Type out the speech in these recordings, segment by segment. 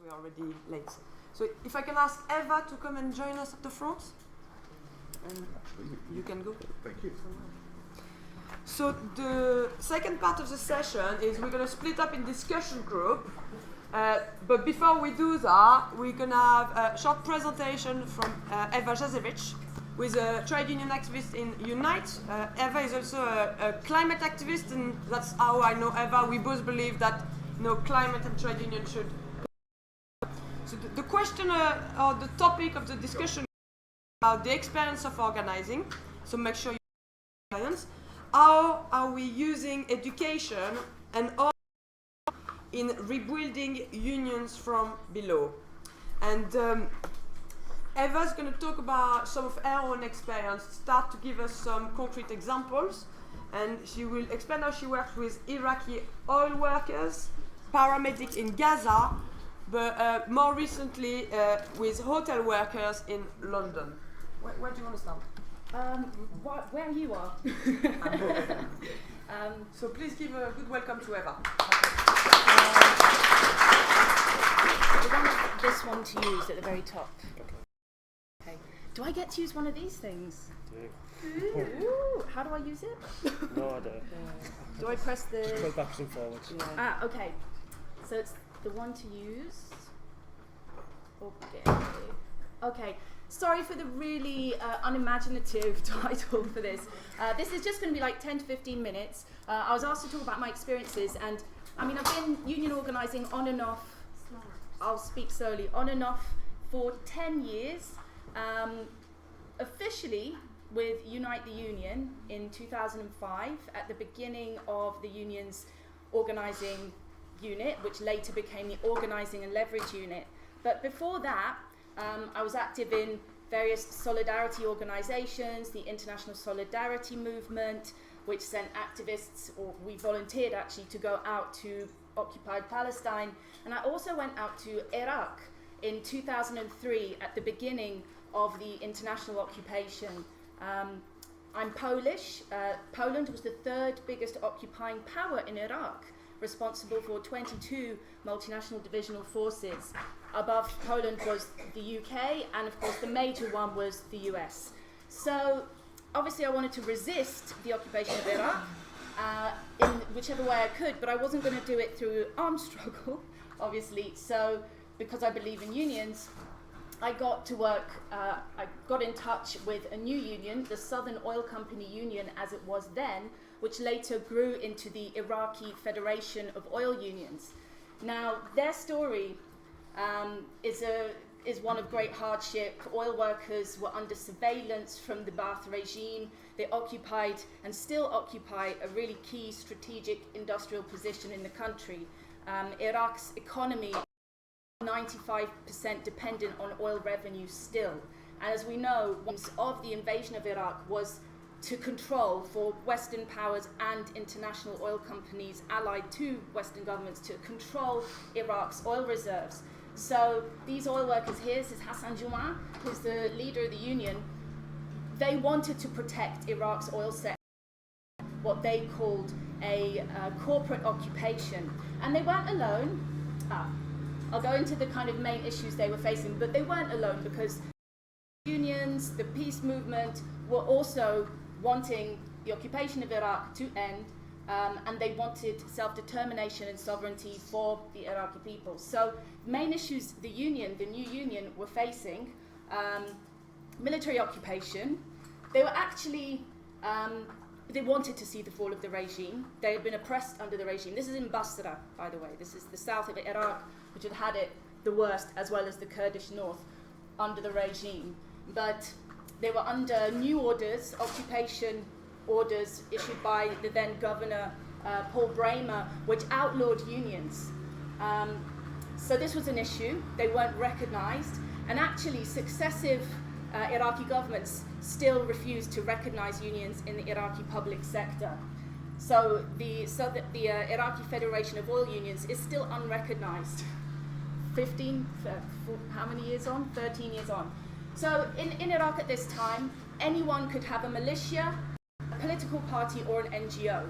we're already late. So if I can ask Eva to come and join us at the front, and you can go. Thank you. So the second part of the session is we're going to split up in discussion group. But before we do that, we're going to have a short presentation from Ewa Jasiewicz, who is a trade union activist in Unite. Eva is also a climate activist, and that's how I know Eva. We both believe that climate and trade union should. So the question or the topic of the discussion is about the experience of organizing. So make sure you experience. How are we using education and in rebuilding unions from below? And Eva's going to talk about some of her own experience, start to give us some concrete examples, and she will explain how she works with Iraqi oil workers, paramedics in Gaza, but more recently with hotel workers in London. Where do you want to start? Where you are. So please give a good welcome to Eva. I want this one to use at the very top. Okay. Do I get to use one of these things? Ooh. How do I use it? No, I don't. Do I press the... Go backwards and forwards. Yeah. Okay. So it's the one to use. Okay. Okay. Sorry for the really unimaginative title for this. This is just going to be like 10 to 15 minutes. I was asked to talk about my experiences, and I mean, I've been union organising on and off, I'll speak slowly, on and off for 10 years. Officially with Unite the Union in 2005 at the beginning of the union's organising unit, which later became the Organising and Leverage unit. But before that, I was active in various solidarity organisations, the International Solidarity Movement, which sent activists, or we volunteered actually, to go out to occupied Palestine. And I also went out to Iraq in 2003 at the beginning of the international occupation. I'm Polish. Poland was the third biggest occupying power in Iraq, responsible for 22 multinational divisional forces. Above Poland was the UK, and of course the major one was the US. So obviously I wanted to resist the occupation of Iraq in whichever way I could, but I wasn't going to do it through armed struggle, obviously. So because I believe in unions, I got to work, I got in touch with a new union, the Southern Oil Company Union as it was then, which later grew into the Iraqi Federation of Oil Unions. Now, their story is one of great hardship. Oil workers were under surveillance from the Ba'ath regime. They occupied and still occupy a really key strategic industrial position in the country. Iraq's economy is 95% dependent on oil revenue still. And as we know, one of the invasion of Iraq was to control, for Western powers and international oil companies allied to Western governments, to control Iraq's oil reserves. So these oil workers here, this is Hassan Juma, who's the leader of the union, they wanted to protect Iraq's oil sector, what they called a corporate occupation. And they weren't alone. I'll go into the kind of main issues they were facing, but they weren't alone because unions, the peace movement, were also wanting the occupation of Iraq to end, and they wanted self-determination and sovereignty for the Iraqi people. So main issues the new union were facing, military occupation. They were actually, they wanted to see the fall of the regime. They had been oppressed under the regime. This is in Basra, by the way. This is the south of Iraq, which had had it the worst, as well as the Kurdish north, under the regime. But they were under new orders, occupation orders issued by the then governor, Paul Bremer, which outlawed unions. So this was an issue. They weren't recognized. And actually, successive Iraqi governments still refused to recognize unions in the Iraqi public sector. So the Iraqi Federation of Oil Unions is still unrecognized. 15, how many years on? 13 years on. So in Iraq at this time, anyone could have a militia, a political party, or an NGO.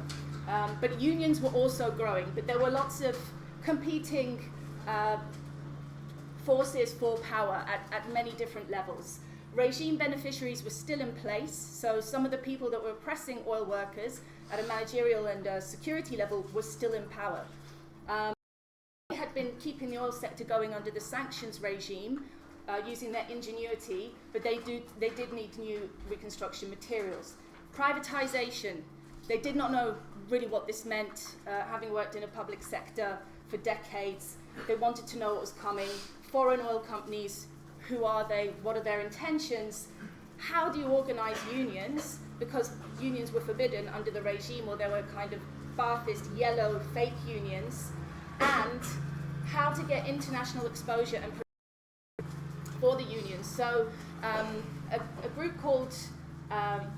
But unions were also growing, but there were lots of competing forces for power at many different levels. Regime beneficiaries were still in place, so some of the people that were oppressing oil workers at a managerial and security level were still in power. They had been keeping the oil sector going under the sanctions regime, using their ingenuity, but they did need new reconstruction materials. Privatization, they did not know really what this meant, having worked in a public sector for decades. They wanted to know what was coming. Foreign oil companies, who are they? What are their intentions? How do you organize unions? Because unions were forbidden under the regime, or there were kind of Ba'athist yellow fake unions. And how to get international exposure and for the unions. So a group called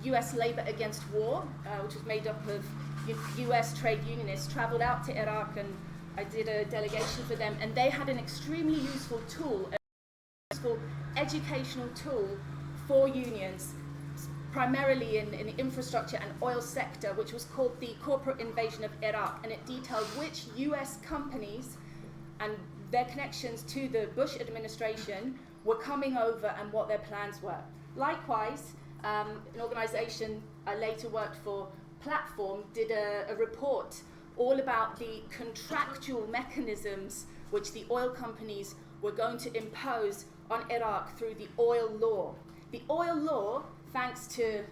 US Labour Against War, which was made up of US trade unionists, traveled out to Iraq, and I did a delegation for them, and they had an extremely useful tool, a useful educational tool for unions, primarily in the infrastructure and oil sector, which was called the Corporate Invasion of Iraq, and it detailed which US companies and their connections to the Bush administration were coming over and what their plans were. Likewise, an organization I later worked for, Platform, did a report all about the contractual mechanisms which the oil companies were going to impose on Iraq through the oil law. The oil law, thanks to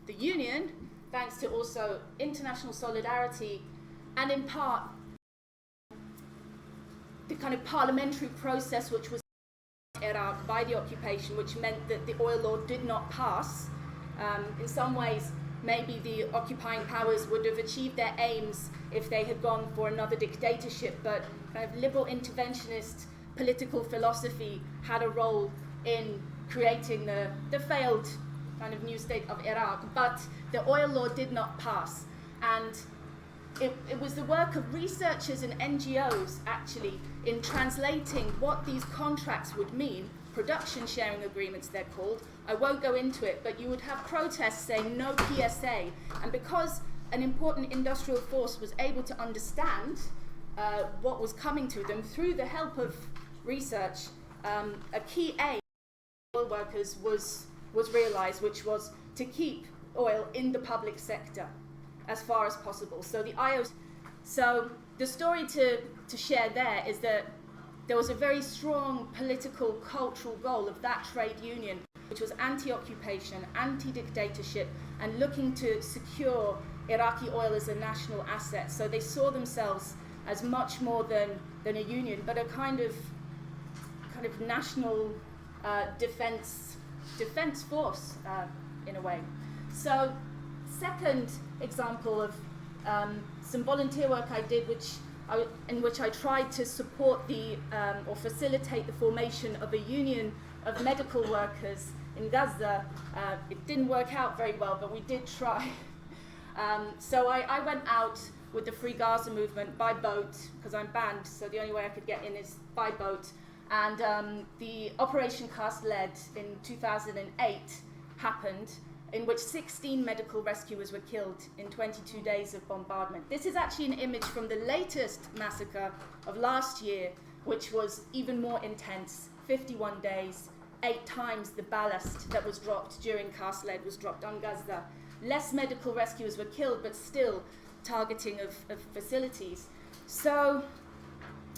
the union, thanks to also international solidarity, and in part the kind of parliamentary process which was in Iraq by the occupation, which meant that the oil law did not pass. In some ways, maybe the occupying powers would have achieved their aims if they had gone for another dictatorship, but kind of liberal interventionist political philosophy had a role in creating the failed kind of new state of Iraq. But the oil law did not pass, and it was the work of researchers and NGOs actually in translating what these contracts would mean. Production sharing agreements, they're called. I won't go into it, but you would have protests saying no PSA. And because an important industrial force was able to understand what was coming to them through the help of research, a key aim of oil workers was realized, which was to keep oil in the public sector as far as possible. So the story to share there is that there was a very strong political, cultural goal of that trade union, which was anti-occupation, anti-dictatorship, and looking to secure Iraqi oil as a national asset. So they saw themselves as much more than a union, but a kind of national defense force in a way. So, second example of some volunteer work I did, in which I tried to support or facilitate the formation of a union of medical workers in Gaza. It didn't work out very well, but we did try. So I went out with the Free Gaza movement by boat, because I'm banned, so the only way I could get in is by boat. And the Operation Cast Lead in 2008 happened, in which 16 medical rescuers were killed in 22 days of bombardment. This is actually an image from the latest massacre of last year, which was even more intense, 51 days, 8 times the ballast that was dropped during Cast Lead was dropped on Gaza. Less medical rescuers were killed, but still targeting of facilities. So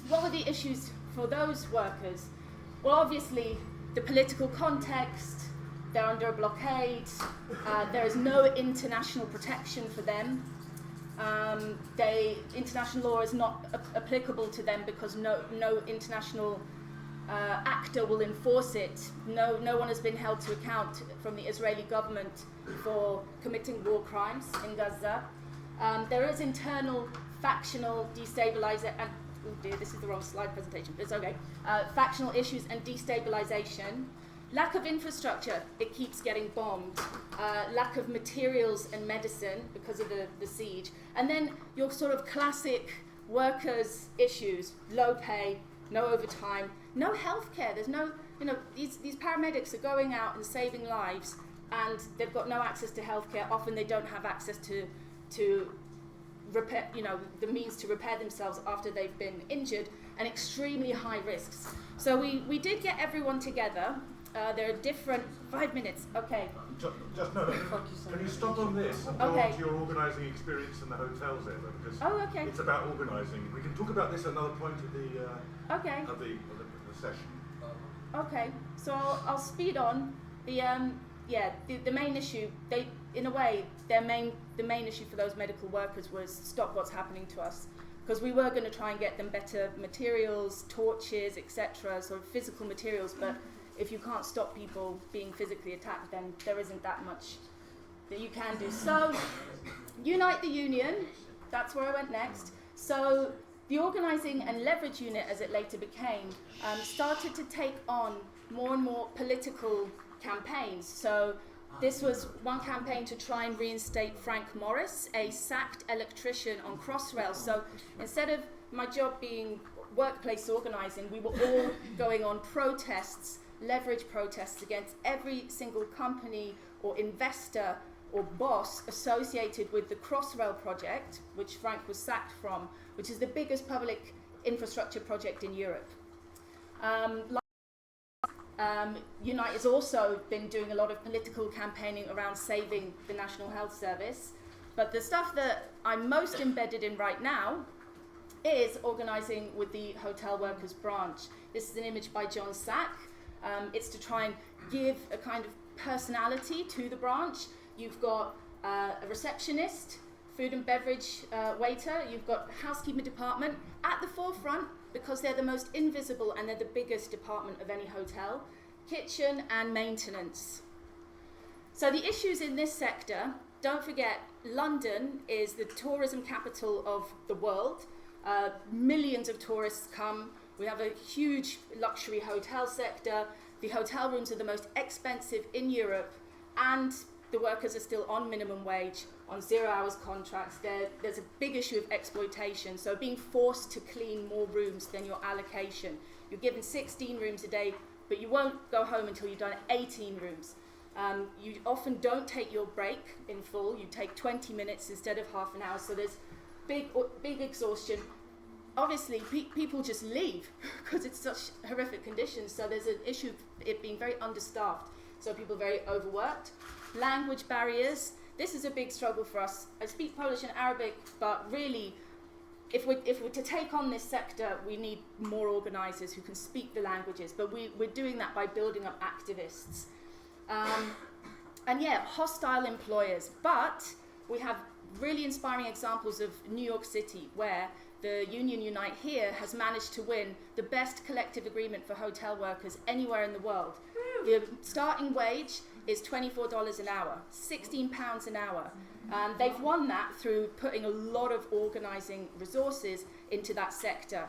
what were the issues for those workers? Well, obviously, the political context, they're under a blockade, there is no international protection for them. International law is not applicable to them because no international actor will enforce it. No one has been held to account from the Israeli government for committing war crimes in Gaza. There is internal factional destabilization, and oh dear, this is the wrong slide presentation, but it's okay. Factional issues and destabilization. Lack of infrastructure, it keeps getting bombed. Lack of materials and medicine because of the siege. And then your sort of classic workers' issues, low pay, no overtime, no healthcare. There's no, these paramedics are going out and saving lives, and they've got no access to healthcare. Often they don't have access to repair, the means to repair themselves after they've been injured. and extremely high risks. So we did get everyone together. There are different 5 minutes. Okay. Just no. Can you stop on this and go on to your organising experience in the hotels, Eva? Because it's about organising. We can talk about this at another point of the of the session. Okay. So I'll speed on. The main issue, the main issue for those medical workers was stop what's happening to us, because we were going to try and get them better materials, torches, etc., sort of physical materials, but if you can't stop people being physically attacked, then there isn't that much that you can do. So, Unite the Union, that's where I went next. So, the Organising and Leverage Unit, as it later became, started to take on more and more political campaigns. So, this was one campaign to try and reinstate Frank Morris, a sacked electrician on Crossrail. So, instead of my job being workplace organising, we were all going on protests, leverage protests against every single company or investor or boss associated with the Crossrail project, which Frank was sacked from, which is the biggest public infrastructure project in Europe. Unite has also been doing a lot of political campaigning around saving the National Health Service, but the stuff that I'm most embedded in right now is organising with the Hotel Workers branch. This is an image by John Sack. It's to try and give a kind of personality to the branch. You've got a receptionist, food and beverage waiter, you've got housekeeping department at the forefront because they're the most invisible and they're the biggest department of any hotel, kitchen and maintenance. So the issues in this sector, don't forget, London is the tourism capital of the world. Millions of tourists come. We have a huge luxury hotel sector. The hotel rooms are the most expensive in Europe, and the workers are still on minimum wage, on 0 hours contracts. There's a big issue of exploitation, so being forced to clean more rooms than your allocation. You're given 16 rooms a day, but you won't go home until you've done 18 rooms. You often don't take your break in full. You take 20 minutes instead of half an hour, so there's big exhaustion. Obviously, people just leave because it's such horrific conditions. So there's an issue of it being very understaffed. So people are very overworked. Language barriers. This is a big struggle for us. I speak Polish and Arabic, but really, if we're to take on this sector, we need more organisers who can speak the languages. But we're doing that by building up activists. Hostile employers. But we have really inspiring examples of New York City, where the union Unite here has managed to win the best collective agreement for hotel workers anywhere in the world. The starting wage is $24 an hour, £16 an hour. They've won that through putting a lot of organising resources into that sector.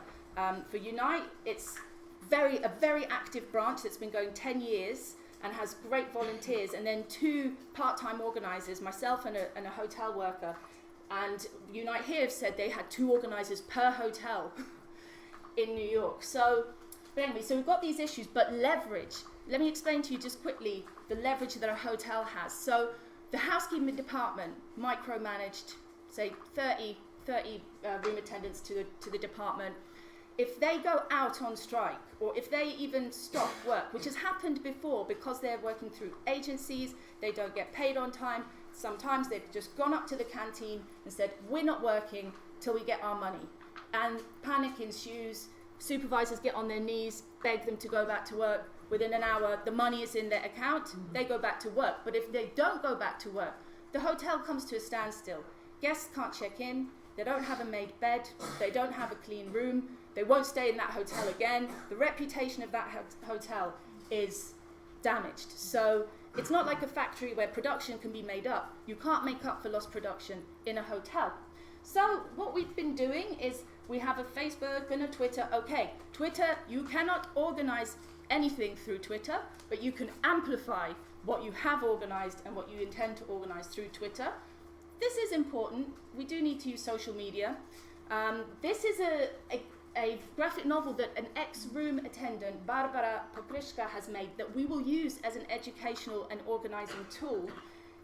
For Unite, it's a very active branch that's been going 10 years and has great volunteers, and then 2 part-time organisers, myself and a hotel worker. And Unite here have said they had 2 organisers per hotel in New York. So we've got these issues, but leverage. Let me explain to you just quickly the leverage that a hotel has. So the housekeeping department micromanaged, say 30 room attendants to the department. If they go out on strike, or if they even stop work, which has happened before because they're working through agencies, they don't get paid on time. Sometimes they've just gone up to the canteen and said, we're not working till we get our money. And panic ensues. Supervisors get on their knees, beg them to go back to work. Within an hour, the money is in their account. They go back to work. But if they don't go back to work, the hotel comes to a standstill. Guests can't check in. They don't have a made bed. They don't have a clean room. They won't stay in that hotel again. The reputation of that hotel is damaged. So it's not like a factory where production can be made up. You can't make up for lost production in a hotel. So what we've been doing is we have a Facebook and a Twitter. Okay, Twitter, you cannot organize anything through Twitter, but you can amplify what you have organized and what you intend to organize through Twitter. This is important. We do need to use social media. This is a graphic novel that an ex-room attendant, Barbara Popryszka, has made that we will use as an educational and organizing tool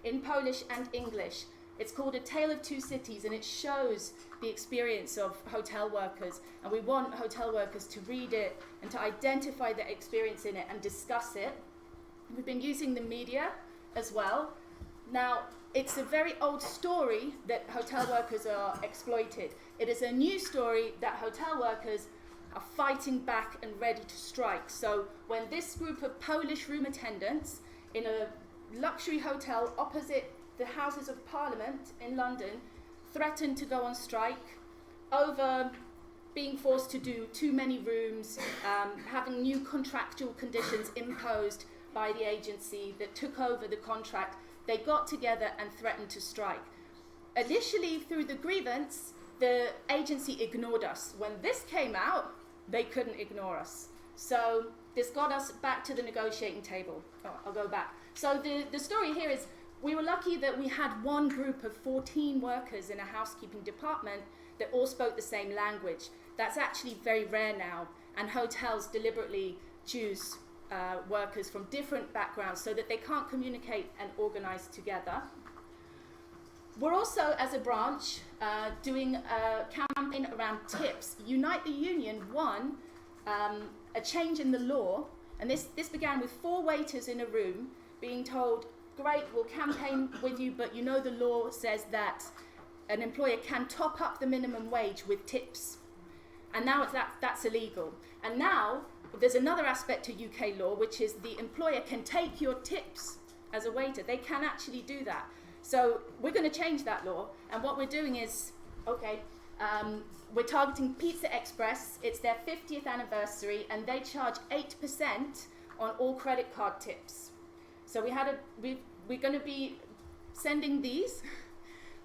in Polish and English. It's called A Tale of Two Cities, and it shows the experience of hotel workers. And we want hotel workers to read it and to identify their experience in it and discuss it. We've been using the media as well. Now, it's a very old story that hotel workers are exploited. It is a new story that hotel workers are fighting back and ready to strike. So when this group of Polish room attendants in a luxury hotel opposite the Houses of Parliament in London threatened to go on strike over being forced to do too many rooms, having new contractual conditions imposed by the agency that took over the contract, they got together and threatened to strike. Initially, through the grievance, the agency ignored us. When this came out, they couldn't ignore us. So this got us back to the negotiating table. Oh, I'll go back. So the story here is we were lucky that we had one group of 14 workers in a housekeeping department that all spoke the same language. That's actually very rare now, and hotels deliberately choose workers from different backgrounds so that they can't communicate and organize together. We're also, as a branch, doing a campaign around tips. Unite the Union won a change in the law, and this began with 4 waiters in a room being told, great, we'll campaign with you, but you know the law says that an employer can top up the minimum wage with tips. And now that's illegal. And now there's another aspect to UK law, which is the employer can take your tips as a waiter. They can actually do that. So we're going to change that law. And what we're doing is, we're targeting Pizza Express. It's their 50th anniversary, and they charge 8% on all credit card tips. So we're going to be sending these,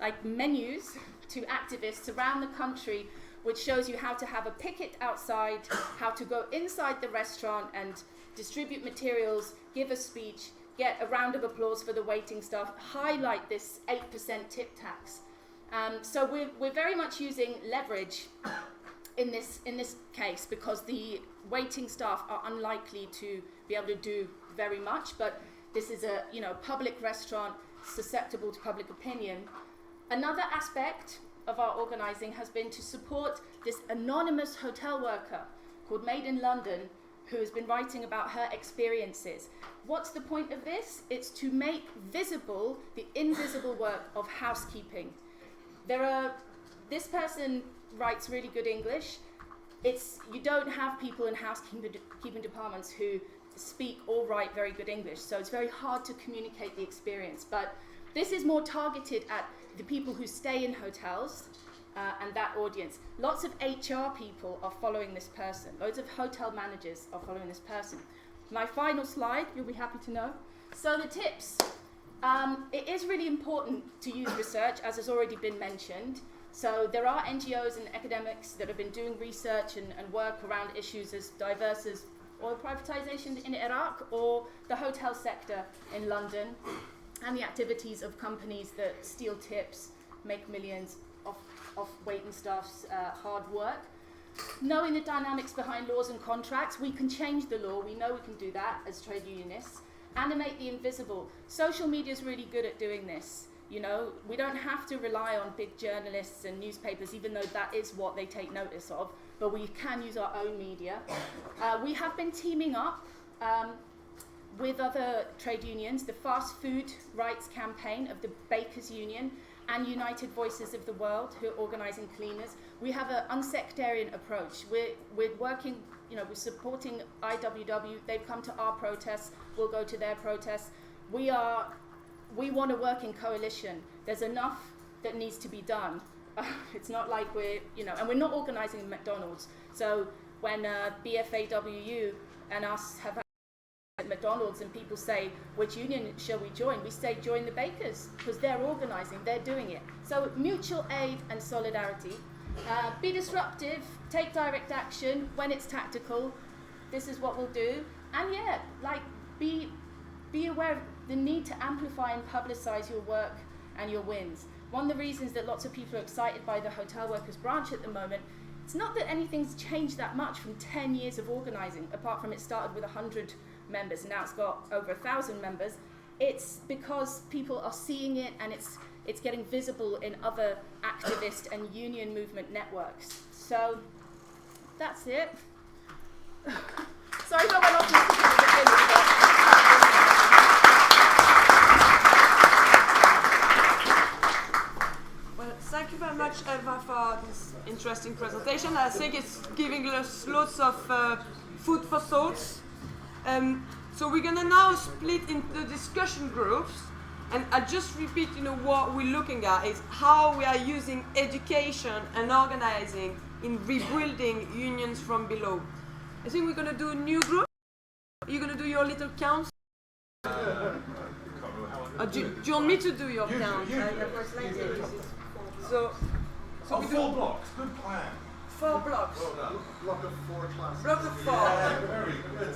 like menus, to activists around the country, which shows you how to have a picket outside, how to go inside the restaurant and distribute materials, give a speech, get a round of applause for the waiting staff, highlight this 8% tip tax. So we're very much using leverage in this case, because the waiting staff are unlikely to be able to do very much, but this is a public restaurant susceptible to public opinion. Another aspect of our organising has been to support this anonymous hotel worker called Made in London, who has been writing about her experiences. What's the point of this? It's to make visible the invisible work of housekeeping. This person writes really good English. You don't have people in housekeeping departments who speak or write very good English, so it's very hard to communicate the experience. But this is more targeted at the people who stay in hotels and that audience. Lots of HR people are following this person. Loads of hotel managers are following this person. My final slide, you'll be happy to know. So the tips. It is really important to use research, as has already been mentioned. So there are NGOs and academics that have been doing research and work around issues as diverse as oil privatization in Iraq or the hotel sector in London, and the activities of companies that steal tips, make millions off waiting staff's hard work. Knowing the dynamics behind laws and contracts, we can change the law. We know we can do that as trade unionists. Animate the invisible. Social media is really good at doing this. We don't have to rely on big journalists and newspapers, even though that is what they take notice of, but we can use our own media. We have been teaming up with other trade unions, the Fast Food Rights Campaign of the Bakers Union and United Voices of the World, who are organising cleaners. We have an unsectarian approach. We're working, we're supporting IWW. They've come to our protests. We'll go to their protests. We want to work in coalition. There's enough that needs to be done. It's not like and we're not organising in McDonald's. So when BFAWU and us have at McDonald's and people say, which union shall we join? We say, join the bakers, because they're organising, they're doing it. So mutual aid and solidarity. Be disruptive, take direct action when it's tactical. This is what we'll do. And be aware of the need to amplify and publicise your work and your wins. One of the reasons that lots of people are excited by the Hotel Workers branch at the moment, it's not that anything's changed that much from 10 years of organising, apart from it started with 100 members and now it's got over 1,000 members. It's because people are seeing it and it's it's getting visible in other activist and union movement networks. So that's it. Sorry if I went off to the beginning, Well, thank you very much, Eva, for this interesting presentation. I think it's giving us lots of food for thoughts. So we're gonna now split into discussion groups, and I just repeat, what we're looking at is how we are using education and organizing in rebuilding unions from below. I think we're gonna do a new group. You're gonna do your little counts. Do you want me to do your count? So we do 4 blocks. Good plan. 4 blocks. Well done. Block of 4 classes. Block of 4. Yeah, very good.